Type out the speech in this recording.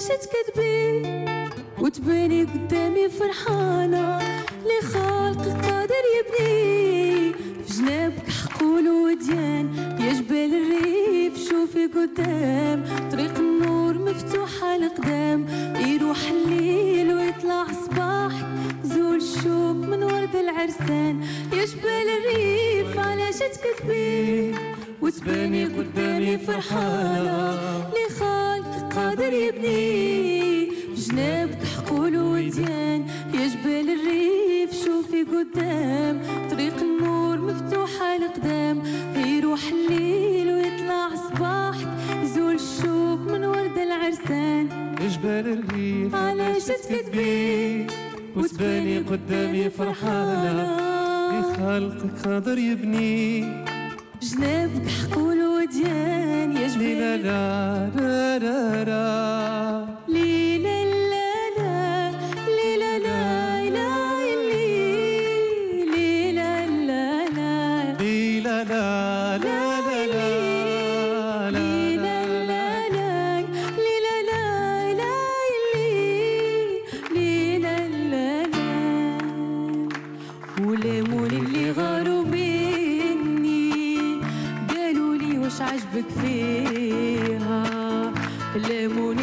تكذبي وتباني قدامي فرحانة لي خالق قادر يبني في جنابك حقول وديان يا جبال الريف شوفي قدام طريق النور مفتوحة لقدام يروح الليل ويطلع صباحك زول الشوق من ورد العرسان يا جبال الريف علاش تكذبي وتباني قدامي فرحانة لي خالق قادر يبني في جنابك حقول وديان يا جبال الريف شوفي قدام طريق النور مفتوحة لقدام يروح الليل ويطلع صباحك يزول الشوق من ورد العرسان يا جبال الريف علاش تكذبي وتباني قدامي فرحانة لي خالقك قادر يبني جنابك حقول وديان يا جبال لا لا لا لا لا ليلة لا ليلة لا لا ليلة لا لا ليلى لا لا لا لا ليلة لا لا ليلة لا لا ليلة لا لا ولامون اللي غاروا مني قالوا لي واش عجبك فيها لامون